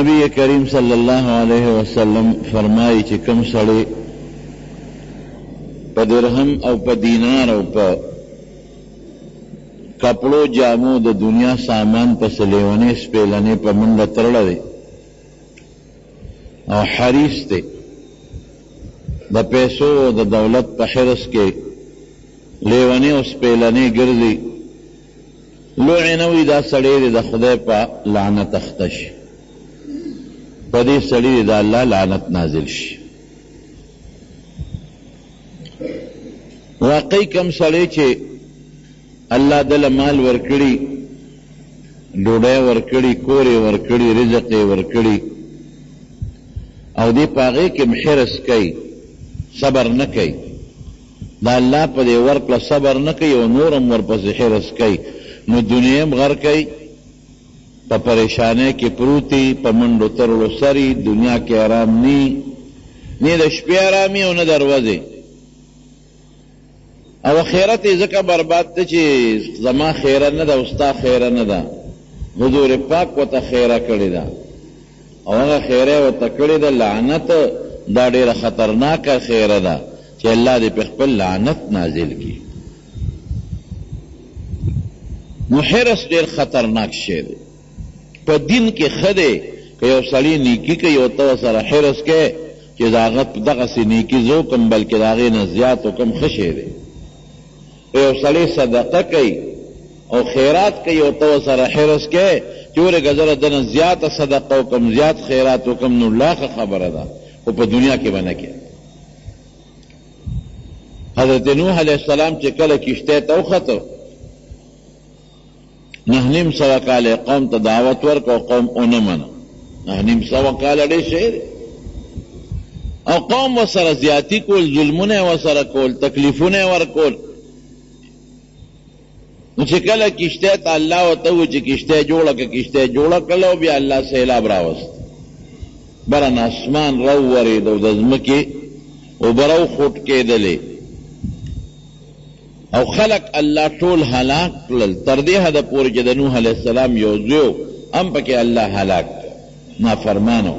نبی کریم صلی اللہ علیہ وسلم فرمائی چې کم سړی په درهم او په دینار او په کپڑو جامو د دنیا سامان پس لیونې سپیلنې په منډه تړلی دی او حریص دی د پیسو او د دولت په حرص کې لیونې او سپیلنې ګرځي، لعنه وي دا سړی دی د خدای په لعنت اخته شي، په دې سړي د الله لعنت نازل شي. واقعي کم سړی چې الله دله مال ورکړي، ډوډۍ ورکړي، کور یې ورکړي، رزق یې ورکړي، او دې په هغې کې حرص کوي، صبر نه کوي، د الله په دې ورکړه صبر نه کوي او نور هم ورپسې حرص کوي، نو دنیا هم غر کوي، په پریشانۍ کې پروتي، په منډو ترړو سري، دنیا کې آرام نه د شپې آرامي او نه د ورځې، او خیرت یې ځکه برباد دی چې زما خیره نه ده او ستا خیره نه ده، حضور پاک ورته خیره کړې ده او هغه خیره ورته کړې ده لعنت. دا ډېره خطرناکه خیره ده چې الله دې په خپل لعنت نازل کړي. نو حرص ډېر خطرناک شی دی. په دین کې ښه دی که یو سړي نیکي کوي او ته ورسره حرص کوې چې د هغه دغسې نیکي زه وکړم بلکې د هغې نه زیات وکړم، ښه شی دی. که یو سړی صدقه کوي او خیرات کوي او ته ورسره حرص کوې چې ورېږه زه له ده نه زیاته صدقه وکړم، زیات خیرات وکړم، نو لا ښه خبره ده، خو په دنیا کې به نه کوې. حضرت نوح علیه السلام چې کله کشتۍ ته وخته، 950 کاله قوم ته دعوت ورکړه او قوم ونه منه. 950 کاله ډېر شی دی، او قوم ورسره زیاتي کول، ظلمونه یې ورسره کول، تکلیفونه یې ورکول. نو چې کله کشتۍ ته الله ورته وویل چې کشتۍ جوړه کړه، کشتۍ جوړه کړله او بیا الله سیلاب راوست، بره نه اسمان راوورېد او د ځمکې اوبه راوخوټ کېدلې او خلق الله ټول هلاک کړل، تر دې حده پورې چې د نوح علیه السلام یو زوی هم پکې الله هلاک کړ، نافرمانو.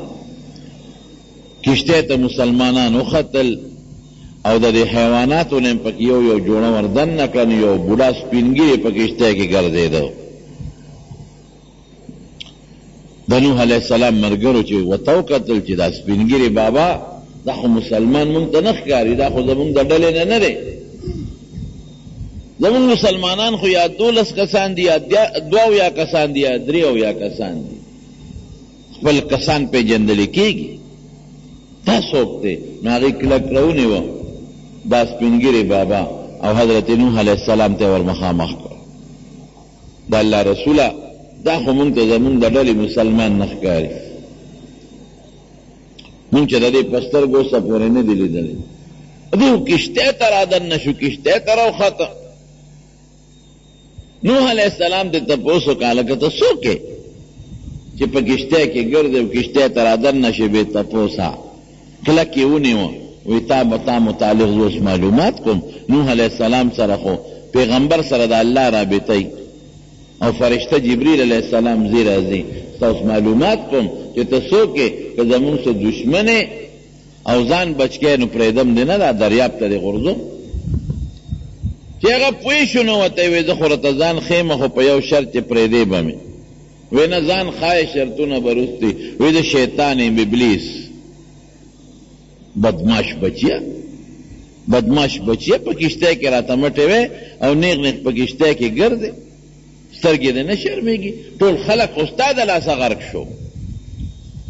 کشتۍ ته مسلمانان وختل او د دې حیواناتو نه پکې یو جوړه وردن نه کړل، یو بوډا سپینګیری په کشتۍ کې ګرځېده. د نوح علیه السلام ملګرو چې ورته وکتل چې دا سپینګیری بابا دا خو مسلمان مونږ ته نه ښکاري، دا خو زمونږ د ډلې نه دی، زمونږ مسلمانان خو یا 12 کسان دي یا 2 کسان دي یا 3 کسان دي، خپل کسان پیژندل کېږي، دا څوک دی؟ نو هغې کلک راونیوه دا سپینګیری بابا او حضرت نوح علیه السلام ته ور مخامخ کړ. د الله رسوله دا خو مونږ ته زمونږ د ډلې مسلمان نه ښکاري، مونږ چې د دې په سترګو څه پورې نه دي لیدلی. دې کشتۍ ته رادننه شو، کشتۍ ته راوخته. نوح علیه السلام دې تپوس وکړه لکه ته څوک یې چې په کشتۍ کې ګرځې او کشتۍ ته رادننه شې بې تپوسه؟ کلک یې ونیوه، وی تا متعلق زه اوس معلومات کوم. نوح علیه السلام سره خو پیغمبر سره د الله رابطه او فرشته جبریل علیه السلام زی راځي، ستا اوس معلومات کوم چې ته څوک یې، که زمونږ څه دشمن او ځان بچ کې نو پرېږدم دې نه، دا دریاب ته دې غورځم. چې هغه پوه شو نو ورته یې وی زه خو راته ځان ښیمه، خو په یو شرط چې پرېږدې به مې. وی نه ځان ښایې شرطونه به وروستي، وی د شیطان ابلیس بدماش بچیه په کشتۍ کې راته مټې وی او نیغ په کشتۍ کې ګرځې، سترګې دې نه شرمېږي؟ ټول خلق خو ستا د لاسه غرق شو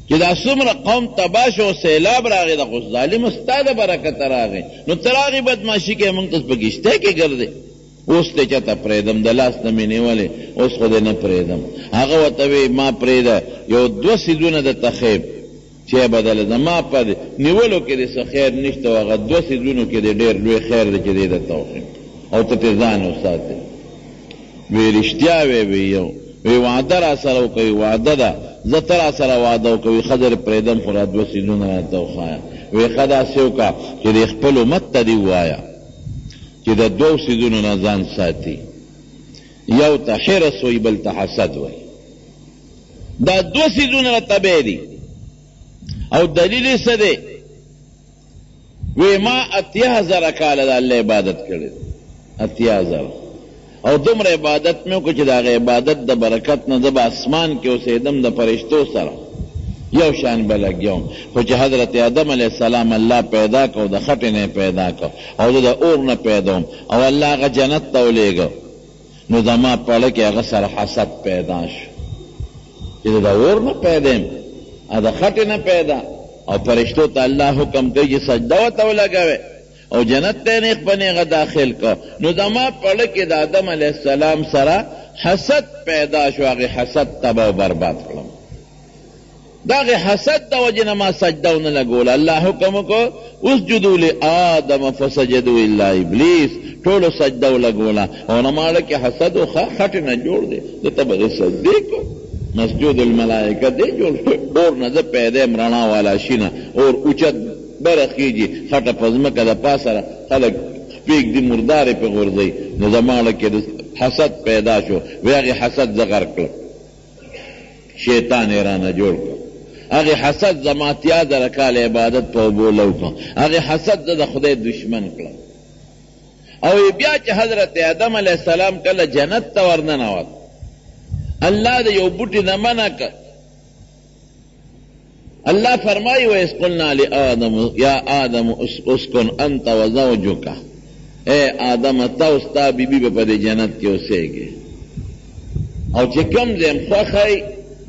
چې دا څومره قوم تباه شو، سیلاب راغی، دا خو ظالم ستا د برکته راغی، نو ته راغې بدماشي کې مونږ ته په کشتۍ کې ګرځې. اوس دې چاته پرېږدم، د لاس نه مې نیولې، اوس خو دې نه پرېږدم. هغه ورته وی ما پرېږده، یو 2 څیزونه درته ښیم چې بدله زما په نیولو کې دې څه خیر نشته، او هغه 2 څیزونو کې دې ډېر لوی خیر دی چې دې درته وښیم او ته ترې ځان وساتې. وی رښتیا وی یو وی وعده را سره وکوي، وعده ده زه ته را سره وعده وکوي، ښه در پرېږدم خو را 2 څیزونه راته وښایه. وی ښه داسې وکړه چې د خپل امت ته دې ووایه چې د 2 څیزونو نه ځان ساتي، یو ته حرص وی بل ته حسد وی. دا دو سیزونه تبع دي او دلیل څه دی وی ما 80,000 کاله د الله عبادت کړی 80,000 او دومره عبادت مې وکړه چې د هغې عبادت د برکت نه زه به اسمان کې اوسېدم د فرشتو سره یو شان به لګیوم خو چې حضرت آدم علیه السلام الله پیدا کو د خټې نه پیدا کو او زه د اور نه پیداوم او الله هغه جنت ته ولېږه نو زما پړه کې هغه سره حسد پیدا شو چې زه د اور نه پیدا یم او د خټې نه پیدا او فرشتو ته الله حکم کوي چې سجده ورته ولګوئ او جنت ته نیغ په نیغه داخل کو نو زما پړه کې د آدم علیه السلام سره حسد پیدا شو هغې حسد تباه و برباد کړم دا غي حسد دا وجه نه ما سجده ونه لګول الله حکم کو اسجدوا لآدم فسجدوا الا ابلیس ټولو سجده ولګوله او نه ماړه کې حسد او خټې نه جوړ دی دته به سجدې کو مسجود الملائکه دی جوړ اور نه پیدا رڼا والا شینه اور اوچت برخیږي خټه په ځمکه د پاسه خلک پیک دی مردارې په غورځي نو زماړه کې حسد پیدا شو وی هغې حسد زه غرق کړم شیطان یې رانه جوړ کړ هغې حسد زما 80,000 کاله عبادت په اوبو لو کړم هغې حسد زه د خدای دشمن کړم او بیا چې حضرت آدم علیه السلام کله جنت ته ورننوت الله د یو بوټي نه منع کړ الله فرمایي وإذ قلنا لآدم یا آدم اسکن انت وزوجک اے آدم تا او ستا بیبي به په دې جنت کې اوسېږي او چې کوم ځای م خوښی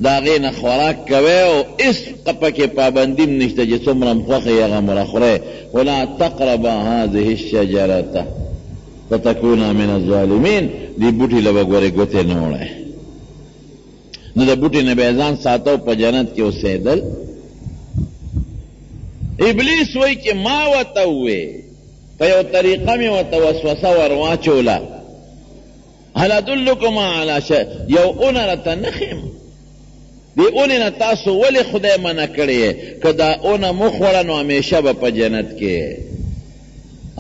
د هغې نه خوراک کوئ او هېڅ پکې پابندي م نشته چې څومره م خوښی هغه مره خورئ ولا تقربا هذه الشجرة فتکونا من الظالمین دې بوټي له به ګورې ګوتې نه وړئ نو د بوټي نه به یې ځان ساتو په جنت کې اوسېدل ابلیس وایي چې ما ورته ووې په یو طریقه مې ورته وسوسه ور واچوله هل ادلکما علی شیء یو اونه راته نه ښیم دې اونې نه تاسو ولې خدای منع کړې که دا اونه مو خوړه نو همیشه به په جنت کې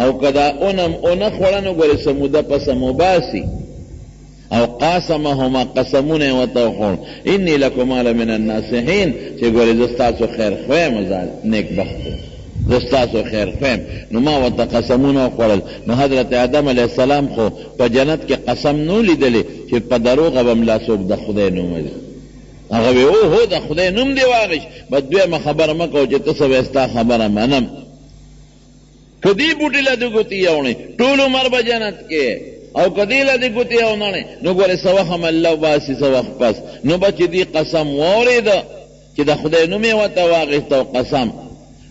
او که دا اونه خوړه نو ګورې څه موده پسه مو باسي او قاسمهما قسمونه ورته وخوړ انی لکما لمن الناصحین چې ګورې زه ستاسو خیر خوایم نیک بخت زه ستاسو خیر خوایم نو ما ورته قسمونه وخوړل نو حضرت آدم علیه السلام خو په جنت کې قسم نو لیدلی چې په دروغه به ملا څوک د خدای نوم ویل هغه وی اوهو د خدای نوم دې واغش بس دویمه خبره مه کوه چې ته څه وایې ستا خبره منم که دې بوټي له دې ګوتې یوړې ټول عمر به جنت کې او که دې له دې ګوتې یونړې نو ګورې څه وخت هم الله وباسي څه وخت پس نو به چې دې قسم واورېده چې د خدای نوم یې ورته واغېسته او قسم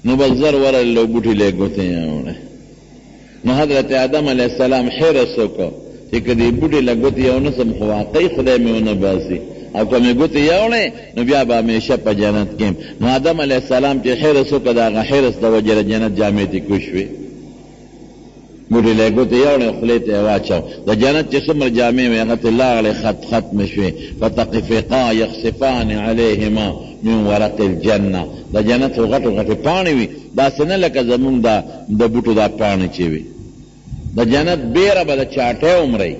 نو به زر ورلې بوټي له ګوتې یوړې نو حضرت آدم علیه السلام حرص وکړ چې که دې بوټي له ګوتې یونسم خو واقعي خدای مې ونه باسي او که مې ګوتې یوړې نو بیا به همیشه په جنت کې نو آدم علیه السلام چې حرص وکړ د هغه حرص د وجې جنت جامې ته کوش وې بوټي له ګوتې یوړې خولې ته یې واچو د جنت چې څومره جامې وې هغه ته لاغړې ختمې شوې فتقفقا یخصفان علیهما من ورق الجنه د جنت غټو غټې پاڼې وي داسې نه لکه زمونږ د بوټو دا پاڼې چې وي د جنت بیره به د چاټۍ عمرئ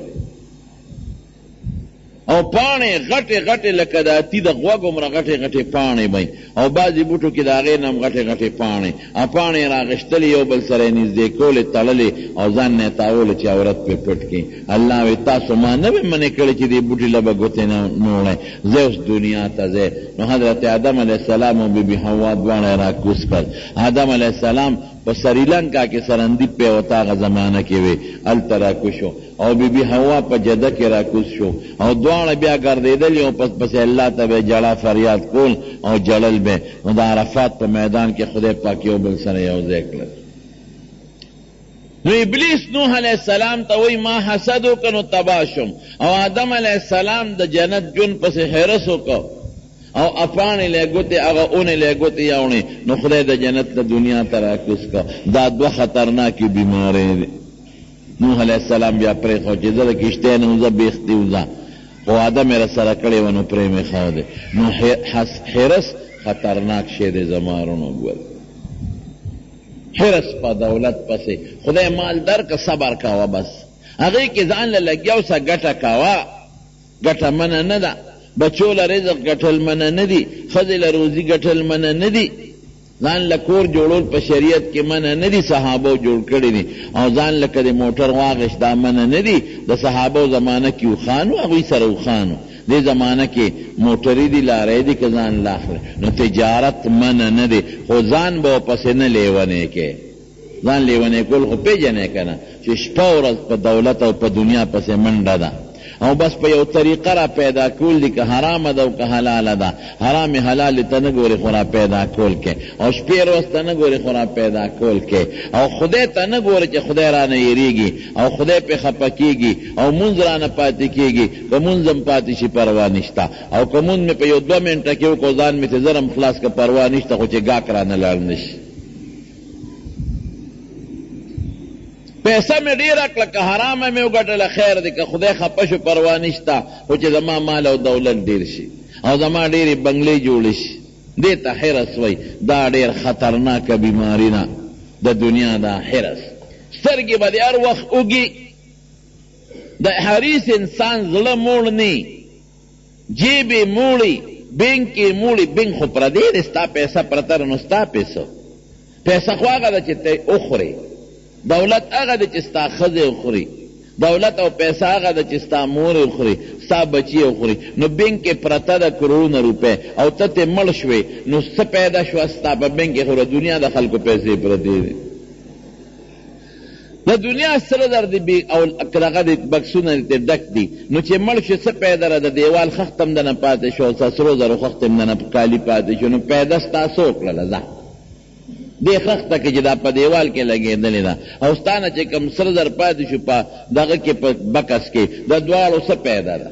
او پاڼې غټې غټې لکه د اتي د غوږ عمره غټې غټې پاڼې به او بعضې بوټو کې د هغې نه هم غټې غټې پاڼې او پاڼې یې راغېښتلې یو بل سره یې نږدې کولې تړلې او ځان نه یې تاولې چې عورت پرې پټ کړي الله وایي تاسو ما نه وې منې کړې چې دې بوټي له به ګوتې نه وړئ زه اوس دنیا ته ځې نو حضرت آدم علیه السلام او بیبي حوا دواړه یې راکوز کړل آدم علیه السلام په سریلنکا کې سرندیب په وتا غ زمانہ کې وي هلته راکوز شو او بیبي حوا په جده کې راکوز شو او دواړه بیا ګرځېدل او پس پسې الله ته به جړه فریاد کول او جړل به نو د عرفات په میدان کې خدای پاک یو بل سره یو ځای کړل نو ابلیس نوح علیه السلام ته وایي ما حسد وکړ نو تباه شم او آدم علیه السلام د جنت جون پسې حرص وکړ او اپانې له ګوتې هغه اونې له ګوتې یوړې نو خدای د جنت د دنیا ته راکوز کړ دا دوه خطرناکې بیمارۍ دي نوح علیه السلام بیا پرېښود چې زه د کښتۍ نه وځه بیختې وځه خو آدم یې راسره کړی و نو پرې مې ښودې نو حرص خطرناک شی دی زما وروڼو ګوره حرص په دولت پسې خدای مال درکه صبر کوه بس هغې کې ځان له لګیا اوسه ګټه کوه ګټه منه نه ده بچو له رزق ګټل منه نه دي، ښځې له روزي ګټل منه نه دي، ځان له کور جوړول په شریعت کې منه نه دي، صحابو جوړ کړي دي. او ځان لکه د موټر واغش دا منه نه دي. د صحابو زمانه کې اوښانو، هغوی سره اوښانو. دې زمانه کې موټرې دي، لارې دي، که ځان لاخلي نو تجارت منه نه دی. خو ځان به پسې نه لیونی کې، ځان لیونی کول خو پیژنې که نه چې شپه ورځ په دولت او په دنیا پسې منډه ده، او بس په یو طریقه را پیدا کول دي، که حرامه ده او که حلاله ده. حرام حلال ته نه ګورې خو را پیدا کول کې، او شپې ورځ ته نه ګورې خو را پیدا کول کې، او خدای ته نه ګورې چې خدای رانه یېرېږي او خدای پې خفه کېږي، او مونځ رانه پاتې کېږي، که مونځ هم پاتې شي پروا نشته، او که مونځ مې په یو 2 منټه کې وکړو ځان مې ته زرم خلاص که پروا نشته، خو چې ګاک رانه لاړ نه شي. پیسه مې ډېره کړه، که حرامه مې وګټله خیر دی، که خدای خفه شو پروا نشته، خو چې زما مال او دولت ډېر شي او زما ډېرې بنګلې جوړې شي. دې ته حرص وایي. دا ډېر خطرناکه بیماري نه د دنیا دا حرص. سترګې به دې هر وخت اوږي. د حریص انسان زړه موړ نه، جیب یې موړي، بینک یې موړي. بینک خو پردی دی، ستا پیسه پرته ده نو ستا پیسه. پیسه خو هغه ده چې ته وخورې، دولت هغه ده چې ستا ښځې وخوري، دولت او پیسه هغه ده چې ستا مور وخوري، ستا بچي وخوري. نو بینک کې پرته ده کروڑونه روپۍ، او ته ترې مړ شوې، نو څه پیدا شوه ستا په بینک کې؟ خو د دنیا د خلکو پیسې پرتې دي. د دنیا سره در دي او دغه د بکسونه دې ډک دي، نو چې مړ شو څه پیدا ده؟ د دیوال خښت هم دنه پاتې شو، سرو زرو خښت هم دنه کالي پاتې شو، نو پیدا ستا څه وکړله؟ ځه دې خښته کې چې دا په دیوال کې لګېدلې ده، او ستا نه چې کوم سره زر پاتې شو په دغه کې په بکس کې، د دواړو څه پیدا ده؟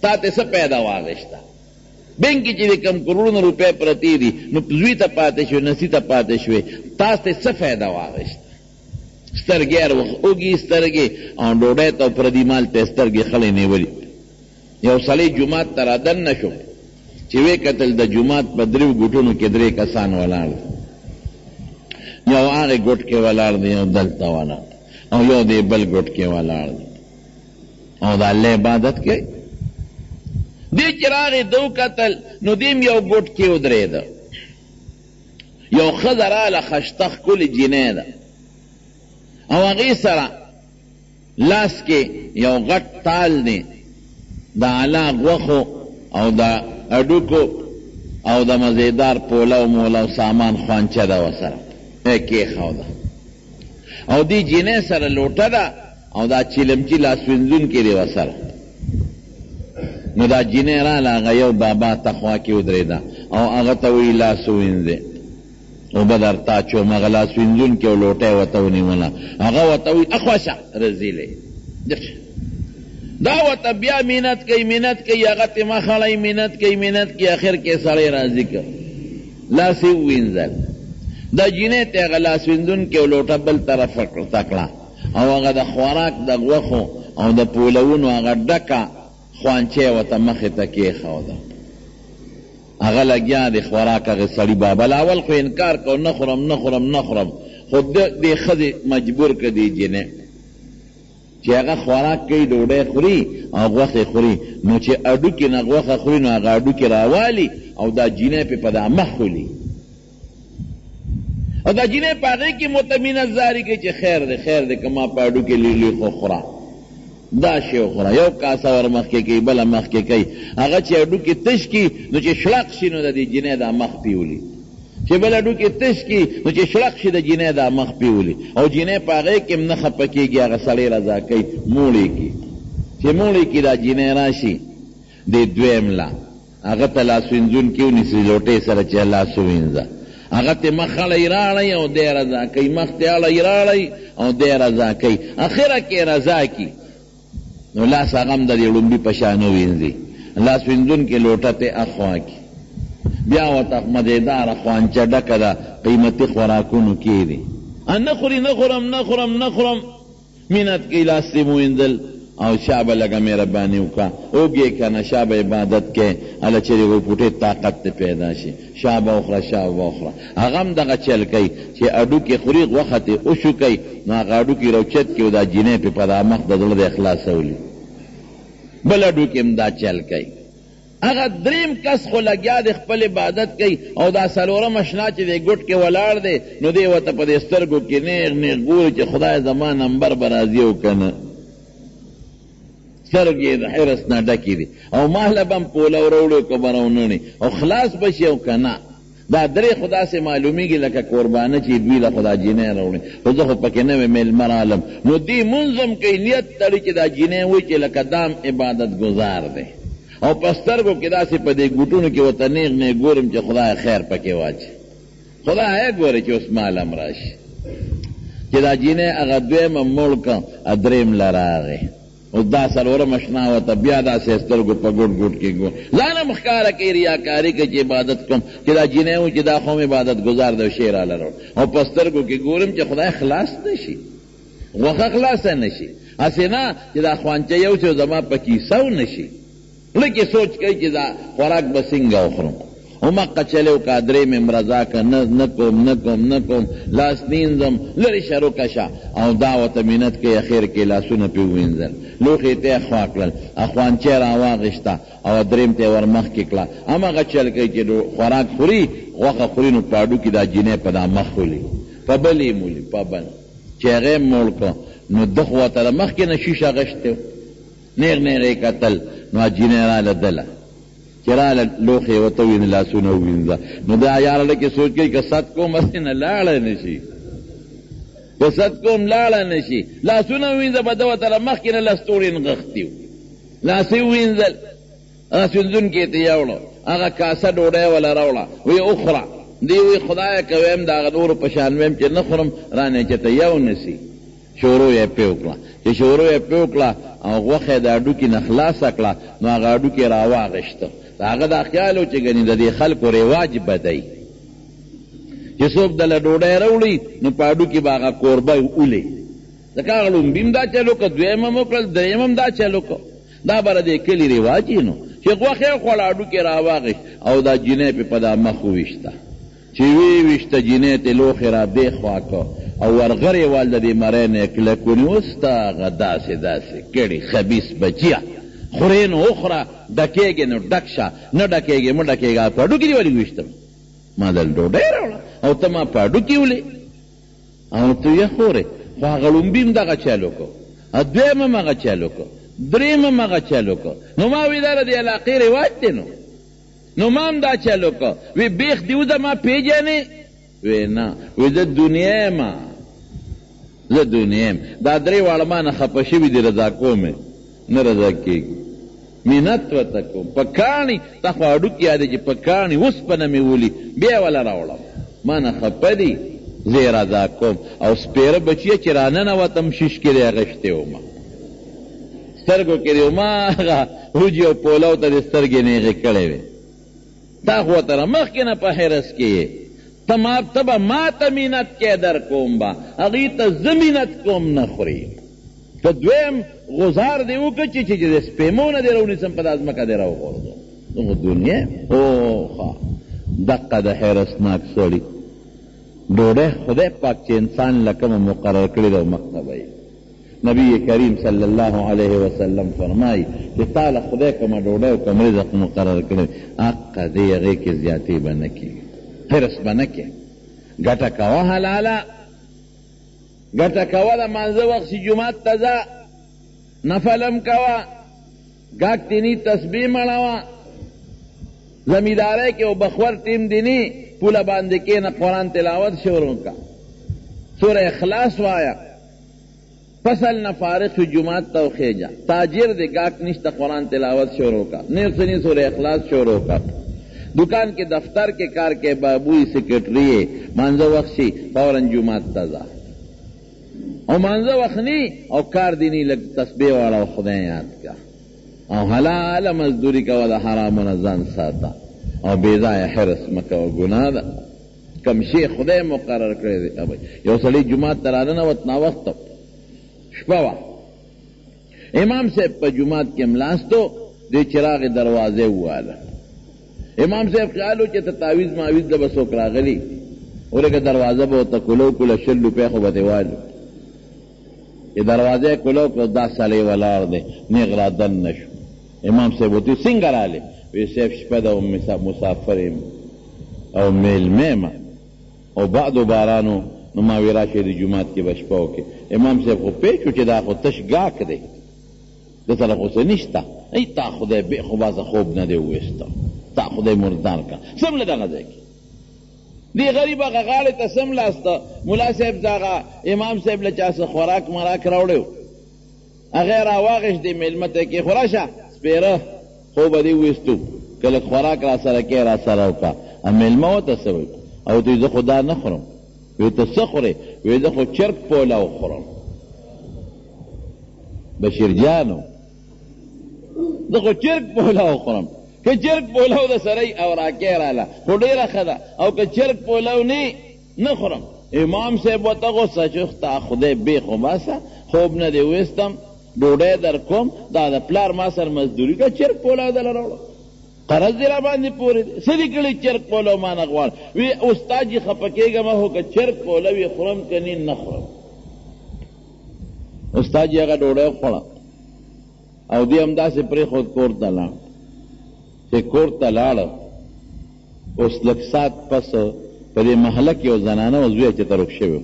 تا ته څه پیدا واغېسته؟ بینک کې چې د کوم کروڑونه روپۍ پرتې دي، نو زوی ته پاتې شوې، نسي ته پاتې شوې، تاسو ته څه فایده واغېسته؟ سترګې هر وخت اوږي، سترګې او ډوډۍ ته او پردي مال ته سترګې خړې نیولي. یو سړی جومات ته را دننه شو، چې ویې کتل د جومات په 3 ګوټونو کې 3 کسان ولاړ، یو هغې ګوټ کې ولاړ دی، یو دلته ولاړ، او یو دی بل ګوټ کې ولاړ دی، او د الله عبادت کوي. دې چې راغې ده وکتل، نو دیم یو ګوټ کې ودرېده. یو ښځه راله، خشته ښکلې جینۍ ده، او هغې سره لاس کې یو غټ تال دی، د اعلی غوښو او د هډوکو او د مزیدار پولو مولو سامان خوانچه ده ورسره کېښوده، او دې جینۍ سره لوټه ده، او دا چیلمچي لاس وینځونکې دی ورسره. نو دا جینۍ راله، هغه یو بابا ته خوا کې ودرېده، او هغه ته وایي لاس ووینځې، اوبه درته اچوم. هغه لاس وینځونکې او لوټه یې ورته ونیوله، هغه ورته وایي اخوشه رزیلې. دا ورته بیا مینت کوي، مینت کوي، هغه ته مخړی مینت کوي، مینت کوي، اخر کې سړی راضي کړ، لاس یې ووینځل. دا جینۍ ته هغه لاس وینځونکې او لوټه بل طرف ته کړه، او هغه د خوراک د غوښو او د پولونو هغه ډکه خوانچه یې ورته مخې ته کېښوده. هغه لګیا د خوراک هغې سړي بابا اول خو انکار کو، نه خورم نه خورم نه خورم، خو دې ښځې مجبور کړه دې جینۍ چې هغه خوراک کوي، ډوډۍ خوري او غوښې خوري، نو چې هډوکي نه غوښه خوري نو هغه هډوکي راوالي، او دا جینۍ پې په دا مخ ولي، او دا جینۍ په هغې کې مطمئنه زاري کوي چې خیر دی خیر دی، که ما په هډوکې لیلی خو خوره، دا شی وخوره. یو کاسه ور مخکې کوي، بله مخکې کوي، هغه چې هډوکې تش کي نو چې شړق شي نو د دې جینۍ دا مخ پیولي، چې بل هډوکې تش کي نو چې شړق شي د جینۍ دا مخ پیولي، او جینۍ په هغې کې هم نه خفه کېږي، هغه سړی رضا کوي، موړې کي. چې موړې کي دا جینۍ راشي، د دویم لا هغه ته لاس وینځونکي ونیسي لوټې سره چې لاس ووینځه، هغه ته مخ اړی راړی او دی رضا کوي، مخ ته اړی راړی او دی رضا کوي، اخره کې رضا کي، نو لاس هغه هم د دې ړومبي په شان ووینځي، لاس وینځونکي لوټه ته اخوا کي، بیا ورته مزېداره خوانچه ډکه ده قیمتي خوراکونو کې دي، نه خوري، نه خورم نه خورم نه خورم، مینت کوي، لاس یې ووینځل، او شابه لګه مهرباني وکړه، اوږې که نه شابه عبادت کې، هله چېرې ورپوټې طاقت ته پیدا شي، شابه وخوره شابه وخوره. هغه هم دغه چل کوي چې هډوکې خوري، غوښه ترې اوشو کوي، نو هغه هډوکې راوچت کړي، او دا جینۍ پې په دا مخ د زړه د اخلاصولي، بل هډوکې هم دا چل کوي. هغه دریم کس خو لګیا دی خپل عبادت کوي او دا څلورم اشنا چې دی ګوټ کې ولاړ دی نو دی ورته په دې سترګو کې نیغ نیغ ګوري چې خدای زما نمبر به راځي او که نه. سترګې د حرص نه ډکې دي او مهله به هم پوله وروړي که به راونړي او خلاص به شي او که نه. دا درې خو داسې معلومیږي لکه قربانه چې دوی له خدا جینۍ راوړي خو زه خو پکې نه وې میلمه رالم. نو دې مونځ هم کوي نیت تړي چې دا جینۍ وایي چې لکه دام عبادت ګزار دی او په سترګو کې داسې په دې ګوټونو کې ورته نیغ نیغ ګورم چې خدای خیر پکې واچي. خدای ګوري چې اوس مالم راشي چې دا جینۍ هغه دویمه مړ کړه درېم له راغی اوس دا څلورم اشنا ورته بیا داسې سترګو په ګوټ ګوټ کې ګور ځان هم ښکاره کوي ریاکاري کوي چې عبادت کوم چې دا جینۍ و چې دا قوم عبادت ګزار دی شی راله راوړ او په سترګو کې ګورم چې خدای خلاص نه شي غوښه خلاصه نه شي هسې نه چې دا خوانچه یو چې زما په کیسه و نه شي لکه سوچ کوي چې دا خوراک به څنګه وخورم همقه چلو که درې مې مرضا که نه کوم لاس نینځم لرې شروع کشه او دا ورته منت کوي اخر کې لاسونه پې ووینځل لوښې ته یې خوا کړل اخوانچی راواغېسته او درېم ته یې ور مخکې کړه همغه چل کوي چې خوراک خوري غوښه خوري نو پاډو کې دا جینۍ په دا مخ ولي په بل یې مولي په بل چې هغه یې موړ کړه نو ده خو ورته د مخکې نه شیشه غشتی نیغ نیغ یې کتل نو جینۍ راله دله چې راله لوښې ورته ووینې لاسونه ووینځه نو دا یاره لکې سوچ کوي که ست کوم هسې نه لاړه نه شي که ست کوم لاړه نه شي لاسونه ووینځه به ده ورته له مخکې نه لستوړې نغښتي وو لاسې ووینځل هغه سوینځونکي ته یوړه هغه کاسه ډوډۍ وله راوړه وی وخوره دی وی خدایه که ویم د هغه نورو په شان ویم چې نه خورم رانې چې ته یو نسي شورو یې پې وکړه چې شورو یې پې وکړه او غوښه یې د هډوکي نه خلاصه کړه نو هغه هډوکي یې راواغېسته هغه دا خیال و چې ګنې د دې خلکو رواج بدی چې څوک دله ډوډۍ راوړي نو په هډوکي به هغه کوربه ولي ځکه هغه لومبي هم دا چل وکړه دویم هم وکړل دریم هم دا چل وکړه دا به د دې کلي رواج یې نو چې غوښه یې خوړه هډوکي راواغېست او دا جینۍ پې په دا مخ وویشته چې وی ویشته جینۍ ته لوښې را دې خوا کړه او ورغرې وال د دې مرۍ نه یې کلک ونیو اوس ته هغه داسې کړي خبیث بچیه خورې نو وخوره ډکېږې نو ډک شه نه ډکېږې مه ډکېږه په هډوکي دې ولې ویشتم ما دل ډوډۍ راوړه او ته ما په هډوکي ولې او ته یې خورې خو هغه لومبي هم دغه چل وکړو دویم هم هغه چل وکړو دریم هم هغه چل وکړو نو ما وی دا د دې علاقې رواج دی نو ما هم دا چل وکړو وی بیخ دې وځه ما پېژنې وی نه وی زه دنیا یم زه دنیا یم دا درې واړه ما نه خفه شوي دي رضا کوم نه رضا کېږي منت ورته کوم په کاڼي تا خو هډوکي یادې چې په کاڼي اوسپنه مې ولي بیا یې وله راوړم ما نه خفه دي زه یې رضا کوم او سپېره بچیه چې راننوتم شیشکې دی اغېښتې ومه سترګو کې دی ما هغه وجي او پولو ته دې سترګې نیغې کړې وې تا خو ورته نه مخکې نه په حرص کې یې ته به ما ته منت کې در کوم به هغې ته زه منت کوم نه خوري که دویم غزار دی وکړه چې د سپېمو نه دې راونیسم په دا ځمکه دې راوغورځوم دغه دنیا اوخه دقه د حیرسناک سړي ډوډۍ خدای پاک چې انسان له کومه مقرر کړې ده مکتبه یې نبی کریم صلی الله علیه وسلم فرمایي چې تا له خدای کومه ډوډۍ او کوم رزق مقرر کړی حقه دې هغې کې زیاتې به نه کېږي حرص به نه کې ګټه کوه حلاله ګټه کوه د مانځه وخت چې جومات ته ځه نفلم کوه ګاک دیني تسبیح مړوه زمیندارۍ کې او بخور ټیم دیني پوله باندې کښېنه قرآن تلاوت شروع کړه سوره اخلاص وایه فصل نه فارغ شو جومات ته وخېجه تاجر دی ګاک نشته قرآن تلاوت شروع کړه نیغ سنی سوره اخلاص شروع کړه دکان کې دفتر کې کار کې بابوی سیکرټري مانځه وخت شي فوراً جومات ته ځه او مانځه وخت نی او کار دیني لږ تسبیح واړه او خدای یاد کا او حلاله مزدوري کوه د حرامو نه ځان ساته او بېځایه حرص مه کوه ګناه ده کم شی خدای مقرر کړی دی یو سړی جومات ته راننوت ناوخته شپه وه امام صاحب په جومات کې ملاستو دې چراغ دروازې وواله امام صاحب خیال و چې ته تعویز معویز ده به څوک راغلي ورکه دروازه به ورته کلو کله 100 روپۍ خو به دې والو چې دروازه کلو کو دا سړی ولاړ دی نیغ را دن نشو امام صاحب ورته څنګه راغلی وی صاحب شپه ده مسافر یم او میلمه ما او بعدو بارانو نو ما وی راشئ د جومات کې به شپه وکړې. امام صاحب خو پوه شو چې دا خو تش ګاک دی، ده سره خو څه نشته. ای تا خدای بې خو باسه خوب نه دی وویسته، تا خدای مردار کا سمله دغه ځای کې دی غریب هغه غاړې ته سملاسته. ملا صاحب دغه امام صاحب له چا څه خوراک مراک راوړی و، هغه راواغېشت دی میلمه ته کې خو راشه سپېره خوب به دې وویستو که لږ خوراک را سره کې را سره وکړه. میلمه ورته څه وایي او دوی زه خو دا نه خورم. وی ته څه خورې؟ وی زه خو چرګ پولاو خورم. بشیر جانو زه خو چرګ پولاو خورم. که چرګ پولاو د سره او راکې راله خو ډېره ښه ده، او که چرګ پولاو نه خورم. امام صاحب ورته غوسه چې تا خدای بې خو باسه خوب نه دې ویستم ډوډۍ در کوم، دا د پلار ما سره مزدوري که چرګ پولاو دله راوړه قرض دې را باندې پورې دی څه دې کړي چرګ پولاو ما نه غواړم. وی استاد جي خفه کېږم خو که چرګ پولاو یې خورم که نه خورم. استاد جي هغه ډوډۍ خوړه او دې همداسې پرېښود کور ته لاړ. چې کور ته لاړه اوس لږ ساعت پس په دې محله کې یو زنانه و زوی چې تروک شوی و،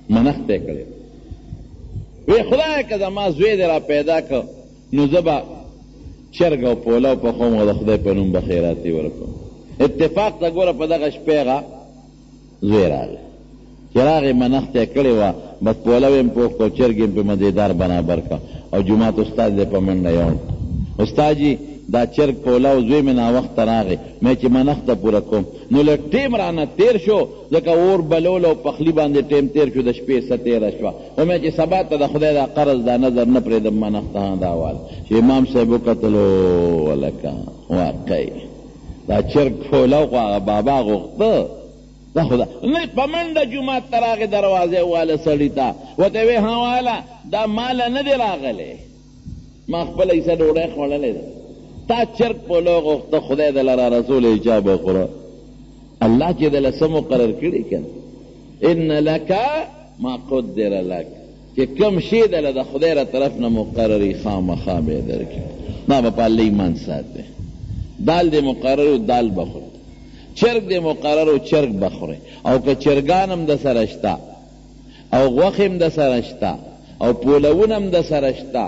منښت یې کړی. وی خدایه که زما زوی دې را پیدا که نو زه به چرګ او پولاو پخوم او د خدای په نوم به خیراتې ورکوم. اتفاق ته ګوره په دغه شپې هغه زوی راغی چې راغی منښت یې کړې وه، بس پولاو یې پوخ کړ، چرګ یې په مزېدار برابر کړه او جومات استاد دې په منډه یوړ. استاد جي دا چرګ پولاو زوی مې ناوخته راغی، مې چې منښته پوره کوم نو لږ ټیم رانه تېر شو، ځکه اور بلول او پخلي باندې ټیم تېر شو، د شپې څه تېره شوه. و مې چې سبا ته د خدای دا قرض دا نظر نه پرېږدم منښته دا وال. چې امام صاحب وکتلو ولکه واقعي دا چرګ پولاو خو هغه بابا غوښته دا خو نه په منډه جومات ته راغې دروازې واله سړي ته ورته ویې ها واله دا ماله نه دی راغلی، ما خپله حصه ډوډۍ خوړلې ده، تا چرګ پولاو غوښته خدای دله را رسول یې چا به خوره. الله چې دله څه مقرر کړي که نه ان لکه ما قدر لک، چې کوم شی دله د خدای را طرف نه مقرري خامخا به یې درکړي. دا به په الله ایمان ساتي. دال دې مقرر و دال به خوري، چرګ دې مقرر و چرګ به خوري، او که چرګان هم د سره شته او غوښې هم د سره شته او پولونه هم د سره شته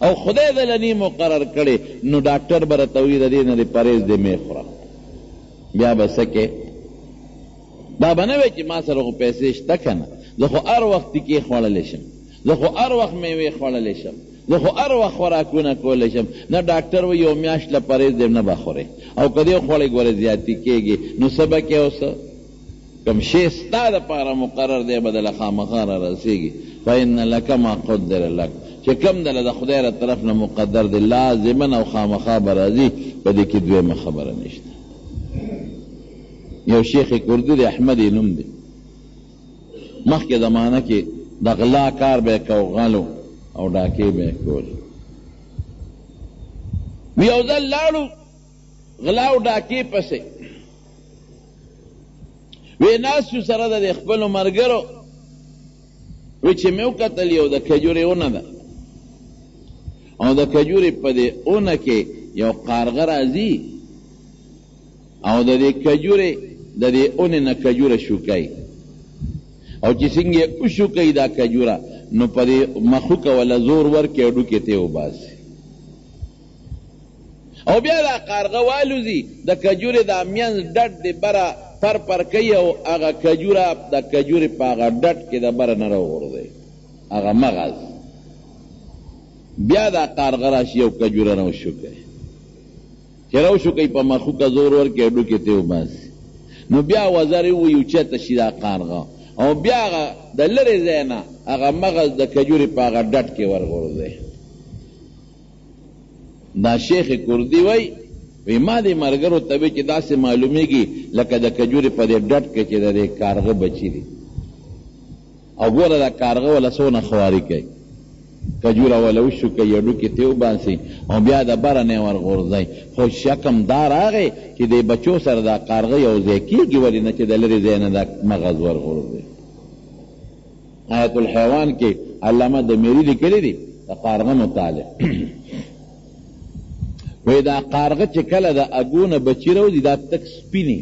او خدای دله نی مقرر کړي نو ډاکټر به راته وایي د دې نه دې پرهیز دې مې خوره. بیا به څه کې؟ دا به نه وایي چې ما سره خو پیسې شته که نه، زه خو هر وخت تکې خوړلی شم، زه خو هر وخت میوې خوړلی شم، زه خو هر وخت خوراکونه کولی شم. نه ډاکټر وایي یو میاشت له پرهیز دې نه به خورې، او که دې خوړی ګوره زیاتي کېږي نو څه به کې اوس کوم شی ستا دپاره مقرر دی به دله خامخا را رسېږي. فإن لک ما قدر لک، چې کم دله د خدای را طرف نه مقدر دی لازما او خامخا به راځي. په دې کې دویمه خبره نشته. یو شیخ کردي دی احمد یې نوم دی، مخکې زمانه کې د غلا کار به یې کو، غلو او ډاکې به یې کول. یو ځل لاړو غلا او ډاکې پسې، وی ناست شو سره د خپلو ملګرو، وی چې مې وکتل یو د کجورې ونه ده او د کجورې په دې ونه کې یو قارغه راځي او د دې کجورې د دې اونې نه کجوره شوکوي، او چې څنګه یې وشوکوي دا کجوره نو په دې مخوکه ولا زور ورکړي او ډوکې ته یې وباسي، او بیا دا قارغه والوځي د کجورې دا منځ ډډ د بره پر کوي او هغه کجوره د کجورې په هغه ډډ کې د بره نه راوغورځوي هغه مغز. بیا دا قارغه راشي او کجوره راوشوکوي، چې راوشوکوي په مخوکه زور ورکړي او ډوکې ته یې وباسي. نو بیا وزرې ووایي اوچته شي دا قارغه، او بیا هغه د لرې ځای نه هغه مغز د کجورې په هغه ډډ کې ورغورځوي. دا شیخ کردي وی ما دې ملګرو ته وی چې داسې معلومیږي لکه د کجورې په دې ډډ کې چې د دې کارغه بچي دي، او ګوره دا کارغه ولا څونه خواري کوي، کجوره ولا وشوکوي او ډوکې ته یې وباسي او بیا د بره نه یې ورغورځوي. خو شکم دا راغی چې د بچو سره دا کارغه یو ځای کېږي، ولې نه چې د لرې ځای نه دا مغز ورغورځوي. آیت الحیوان کې علامه دمیری لیکلی دی د قارغه متعلق، وی دا قارغه چې کله د اګونه بچی راوځي دا تک سپینې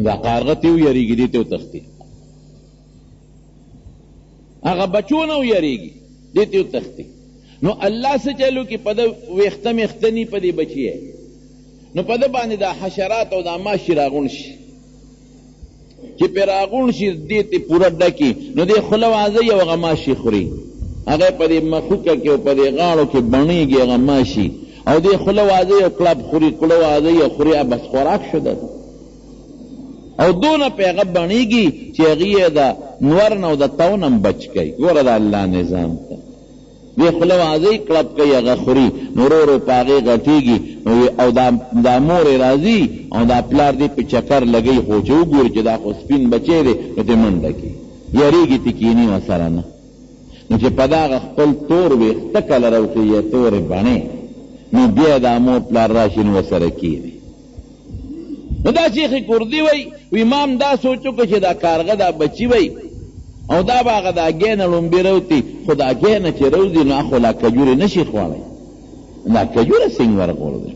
دا قارغه ته ویریږي دې ته وتښتي هغه بچو نه ویریږي دې ته وتښتي نو الله څه چلو کې په د ویښته میختني په دې بچی نو په د باندې دا حشرات او دا ماشي راغون شي چې پې راغون شي دې ته پوره ډکي نو دې خوله وازوي او هغه ماشي خوري هغه په دې مخوکه کې او په دې غاړو کې بڼېږي هغه ماشي او دې خوله وازوي او کلب خوري خوله وازوي او خوري بس خوراک شو ده او دونه پې هغه بڼېږي چې هغې یې د نور نه او د تو نه بچ کوي ګوره د الله نظام ته دې خوله وازوي کلب کوي هغه خوري نو ورو ورو په هغې غټېږي او دا مور یې راځي او دا پلار دې په چکر لګوي خو چې وګوري چې دا خو سپین بچی دی نو دې منډه کوي یېرېږي ته کښېني ورسره نه نو چې په دغه خپل تور ویښته کله راوښي یا تورې بڼې نو بیا دا مور پلار راشي نو ورسره کښېني نو دا شیخ کردي وی ما هم دا سوچ وکړه چې دا کارغه دا بچي وی او دا به هغه د اګۍ نه لومبې راوتي خو د اګۍ نه چې راوځي نو اخو لا کجورې نه شي خوړی دا کجوره څنګه ورغورځي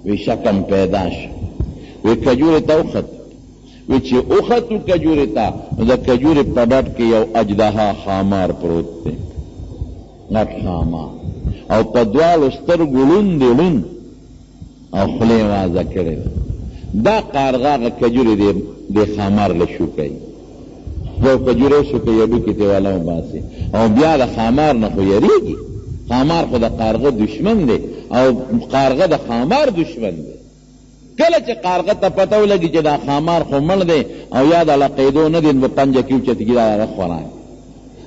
وی شکم پیدا شو وی کجورې ته وخت وی چې وختو کجورې ته نو د کجورې په ډډ کې یو اجدها خامار پروت دی غټ خامار او په دواړو سترګو ړوند دی ړوند او خولې وازه کړې ده دا قارغه هغه کجورې دې خامار له شو کوي یو کجورې شو کوي هډوکي ته والا وباسي او بیا د خامار نه خو یېرېږي خامار خو د قارغه دشمن دی او قارغه د خامار دشمن دی کله چې قارغه ته پته ولګي چې دا خامار خو مړ دی او یا د لقیدو نه دی نو په پنجه کې اوچتګي دا هغه خوراک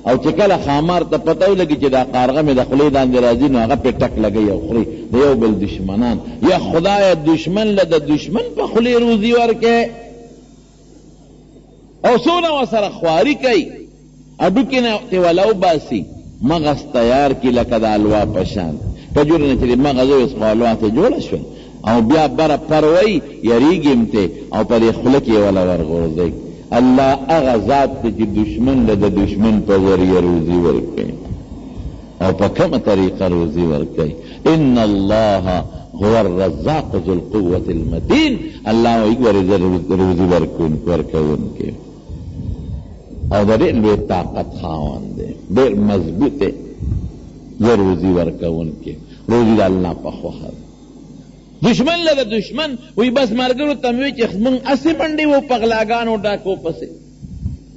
او چې کله خامار ته پته ولګي چې دا قارغه مې د خولې داندې راځي نو هغه پې ټک لګوي او خوري د یو بل دشمنان یا خدایه دشمن له د دشمن په خولې روزي ورکې او څونه ورسره خواري کوي هډوکي نه تې ولا وباسي مغز تیار کی لکه د الوا په شان کجورې نه چې د مغز اوس خو الوا ته جوړه شول او بیا بره پروي یریږي م ته او په دې خوله کې یې ولا ورغورځوي الله هغه ذات دی چې دشمن له د دشمن په ذریعه روزي ورکوي او په کومه طریقه روزي ورکوي ان الله هو الرزاق ذو القوة المتين الله وایي روزي ورکوونکی او د ډېر لوی طاقت خاوند دی ډېر مضبوط دی زه روزي ورکوونکی روزي د الله په خوښه دشمن له د دشمن وی بس ملګرو ته مې وایي چې موږ هسې منډې وو په غلاګانو ډاکو پسې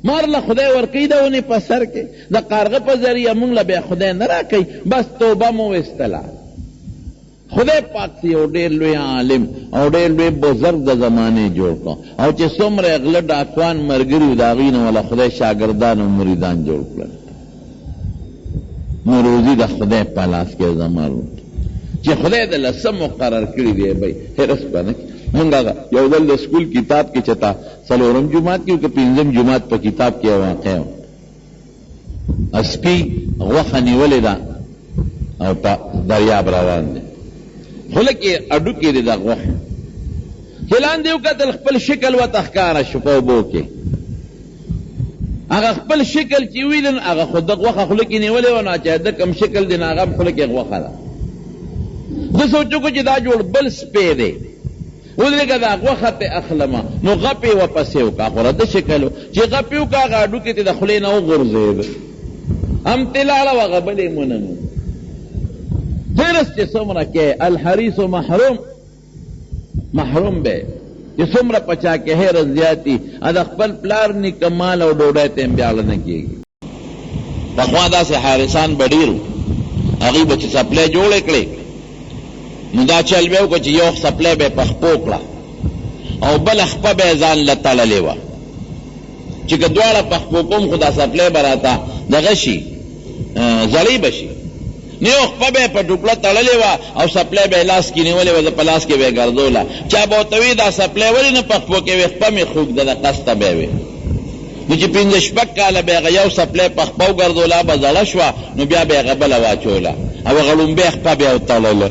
مار له خدای ورکوي د ونې په سر کې د قارغه په ذریعه موږ له بیا خدای نه راکوي بس توبه مو ویستله خدای پاک سے یو ډېر لوی عالم او ډېر لوی بزرګ د زمانې جوړ کړه او چې څومره غله ډاکوان ملګري وو د هغوی نه ولا خدای شاګردان او مریدان جوړ کړل نو روزي د خدای په لاس کې زما چې خدای د له څه مقرر کړي دی بی حرص به نه کړي مونږ هغه یو ځل د سکول کتاب کې چې تا څلورم جومات کې که پنځم جومات په کتاب کې واقع و سپي غوښه نیولې ده او په دریاب روان دی خوله کې هډوکي دی د غوښې چې لاندې وکتل خپل شکل ورته ښکاره شو په اوبو کې هغه خپل شکل چې ویلن هغه خو د غوښه خوله کې نیولې وه نو چې د کوم شکل دی نو هغه خوله کې غوښه ده زه سوچ وکړو چې دا جوړ بل سپی دی ودرېږه دا غوښه ته اخلمه نو غپې ورپسې وکړه خو رده شکل و چې غپې وکړه هغه هډوکې ته د خولې نه وغورځېد هم تې لاړه وه هغه بلې منمو حرص چې څومره کې الحریص محروم به چې څومره په چا کې حرص زیاتي د خپل پلار نیکه مال او ډوډۍ ته هم بیاړه نه کېږي پخوا داسې حارسان به ډېر وو هغوی به چې سپلی جوړې کړې نو دا چل به وکړه چې یو سپلی به یې په خپو کړه او بله خپه به یې ځان له تړلې وه چې که دواړه په خپو کوم خو دا سپلی به راته دغه شي زړې به شي نه یو خپه به یې په ټوپله تړلې وه او سپلی به یې لاس کې نیولې وه په لاس کې به یې ګرځوله چا به ورته وي دا سپلی ولې نه په خپو کې وي خپه مې خوږده ده قسته به وي نو چې پنځه شپږ کاله به هغه یو سپلی په خپه وګرځوله به زړه شوه نو بیا به یې هغه بله واچوله او هغه لومبۍ خپه بیا وتړله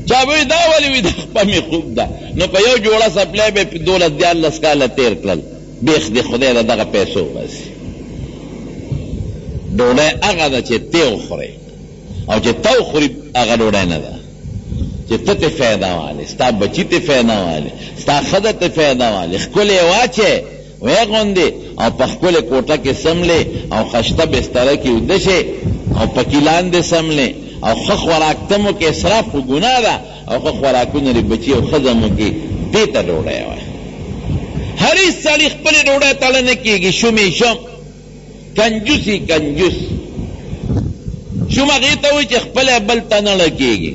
چا به وي دا ولې وي دا خپه مې خوږ ده نو په یو جوړه سپلی به یې 12 کاله تېر کړل بیخ دې خدای د دغه پیسو بسي ډوډۍ هغه ده چې ته وخورې او چې ته وخورې هغه ډوډۍ نه ده چې ته ته فایده والی، ستا بچي ته فایده والی، ستا ښځه ته فایده والی، ښکلې واچې وی غوندې او په ښکلې کوټه کې سملې او خشته بستره کې وده شې او پکې لاندې سملې او ښه خوراک ته مو کې اسراف خو ګناه ده او ښه خوراکونه لري بچي او ښځه مو کې دې ته ډوډۍ وایي. هر هیڅ سړي خپلې ډوډۍ تړه نه کېږي، شومې شم کنجوسي کنجوس شوم هغې ته وایي چې خپله بل ته نه لکېږي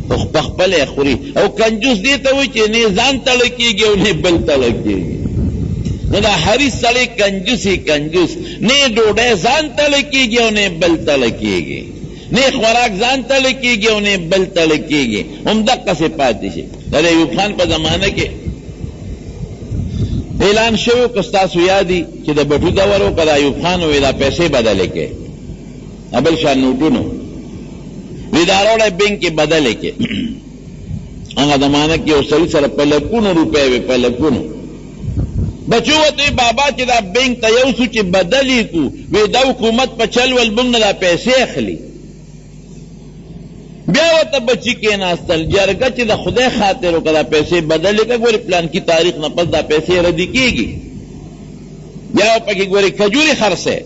خو په خپله خوري، او کنجوس دې ته وایي چې نه ځان تړه کېږي او نه بل تړه کېږي. نو دا هر هیڅ سړی کنجوسي کنجوس، نه ډوډۍ ځان تړه کېږي او نه بل تړه کېږي، نه خوراک ځان تړه کېږي او نه بل تړه کېږي، همدقسې پاتې شي. د ایوب خان په زمانه کې اعلان شوی که ستاسو یادي چې د بټو دور وکړه، د ایوب خان وی دا پیسې بدلې کې بل شان نوټونو وی دا راوړی بینک کې بدلې کې. هغه زمانه کې یو سړي سره په لکونو روپۍ وې، په لکونو. بچو ورته بابا چې دا بینک ته یو څو چې بدلې کړو، وی دا حکومت په چل ول موږ نه دا پیسې اخلي. بیا ورته بچي کېناستل، جرګه چې د خدای خاطر وکړه دا پیسې بدلې کړه، ګورې پلان کې تاریخ نه پس دا پیسې ردي کېږي. بیا پکې ګورې کجوري خرڅې،